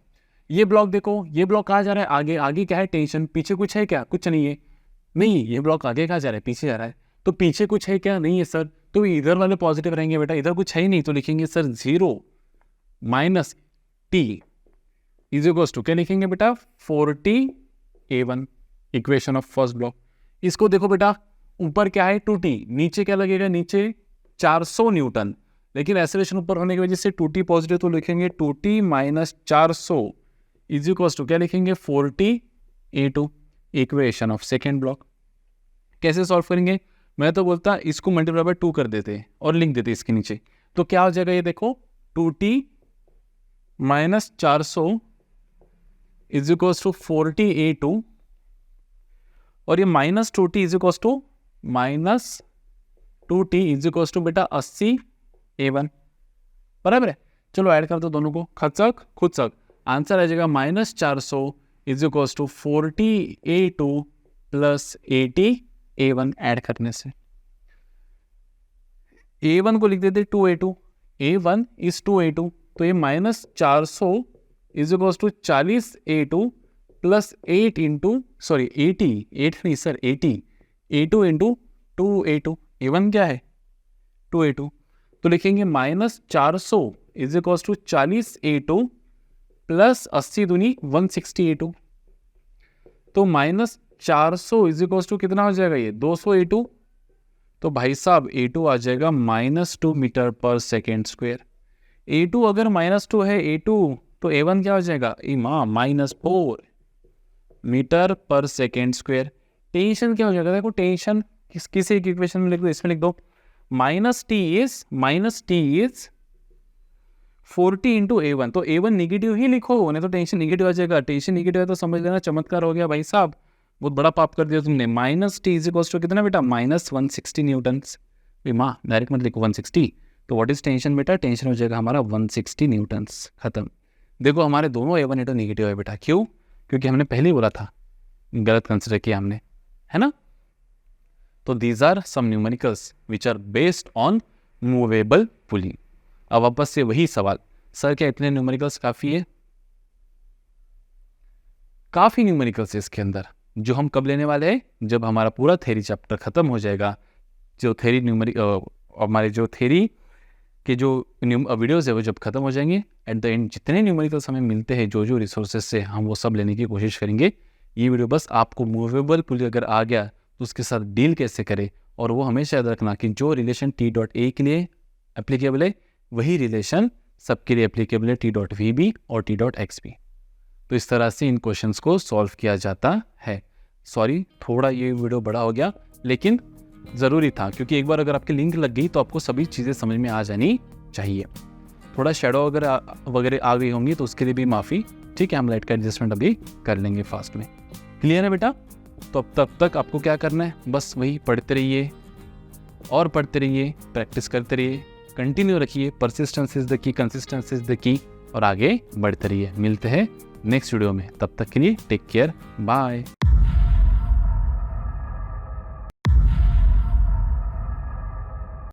ये ब्लॉक देखो, ये ब्लॉक कहाँ जा रहा है आगे, आगे क्या है टेंशन, पीछे कुछ है क्या, कुछ नहीं है, नहीं ये ब्लॉक आगे कहाँ जा रहा है, पीछे जा रहा है। तो पीछे कुछ है क्या? नहीं है सर। तो इधर वाले पॉजिटिव रहेंगे बेटा, इधर कुछ है ही नहीं, तो लिखेंगे sir 0 minus T is equals to क्या लिखेंगे बेटा 40A1, equation of first block. इसको देखो बेटा, ऊपर क्या है 2T, नीचे क्या लगेगा, नीचे 400 न्यूटन, लेकिन एक्सेलरेशन ऊपर होने की वजह से 2T पॉजिटिव, तो लिखेंगे 2T minus 400 is equals to क्या लिखेंगे 40A2, equation of second block. कैसे सॉल्व करेंगे? मैं तो बोलता इसको मल्टीप्लाई बाय 2 कर देते और लिख देते इसके नीचे, तो क्या हो जाएगा ये देखो 2T minus 400 is equals to 40A2, और ये minus 2T is equals to minus 2T is equals to बेटा 80A1, बराबर है। चलो ऐड कर दो दोनों को, खुद सक आंसर आ जाएगा minus 400 is equals to 40A2 plus 80A1। Add करने से A1 को लिख देते 2A2, A1 इज 2A2, तो ये minus 400 is equals to 40A2 plus 8 into 80 A2 into 2A2, A1 क्या है 2A2, तो लिखेंगे minus 400 is equals to 40A2 plus 80 दूनी 160A2, तो माइनस 400 इज इक्वल्स टू कितना हो जाएगा ये 200A2, तो भाई साहब A2 आ जाएगा -2 मीटर पर सेकेंड स्क्वायर। A2 अगर -2 है A2, तो A1 क्या हो जाएगा -4 मीटर पर सेकेंड स्क्वायर। टेंशन क्या हो जाएगा, देखो टेंशन किसी एक इक्वेशन में लिख दो, इसमें लिख दो minus T is 40 into A1, तो A1 निगेटिव ही लिखो, नहीं तो टेंशन निगेटिव आ जाएगा। टेंशन निगेटिव है तो समझ लेना चमत्कार हो गया भाई साहब, बहुत बड़ा पाप कर दिया तुमने। Minus T is equals to कितना बेटा -160 न्यूटन्स। माँ डायरेक्ट मत लिखो 160, तो व्हाट इज टेंशन बेटा, टेंशन हो जाएगा हमारा 160 न्यूटन्स, खत्म। देखो हमारे दोनों A1 A2 निगेटिव है बेटा, क्यों? क्योंकि हमने पहले ही बोला था, गलत कंसिडर किया हमने, है ना। तो these are some numericals which are based on movable pulling. अब वापस से वही सवाल, सर क्या इतने न्यूमेरिकल्स काफ़ी है? काफ़ी न्यूमेरिकल्स है इसके अंदर, जो हम कब लेने वाले हैं, जब हमारा पूरा थ्योरी चैप्टर खत्म हो जाएगा। जो थ्योरी हमारे जो थ्योरी के जो वीडियोज़ है वो जब खत्म हो जाएंगे, एट द एंड जितने न्यूमेरिकल्स हमें मिलते हैं जो रिसोर्सेज से, हम वो सब लेने की कोशिश करेंगे। ये वीडियो बस आपको मूवेबल पुलिंग अगर आ गया तो उसके साथ डील कैसे करें, और वो हमेशा याद रखना कि जो रिलेशन T.A के लिए एप्लीकेबल है वही रिलेशन सबके लिए एप्लीकेबल है T.VB और T.X भी। तो इस तरह से इन क्वेश्चंस को सॉल्व किया जाता है। सॉरी थोड़ा ये वीडियो बड़ा हो गया, लेकिन ज़रूरी था, क्योंकि एक बार अगर आपकी लिंक लग गई तो आपको सभी चीज़ें समझ में आ जानी चाहिए। थोड़ा शेडो वगैरह आ गई होंगी तो उसके लिए भी माफ़ी, ठीक है, हम लाइट का एडजस्टमेंट अभी कर लेंगे फास्ट में। क्लियर है बेटा? तो अब तब तक आपको क्या करना है, बस वही पढ़ते रहिए और पढ़ते रहिए, प्रैक्टिस करते रहिए, कंटिन्यू रखिए, persistence is the key, consistence is the key, और आगे बढ़ते रहिए। मिलते हैं नेक्स्ट वीडियो में, तब तक के लिए टेक केयर, बाय।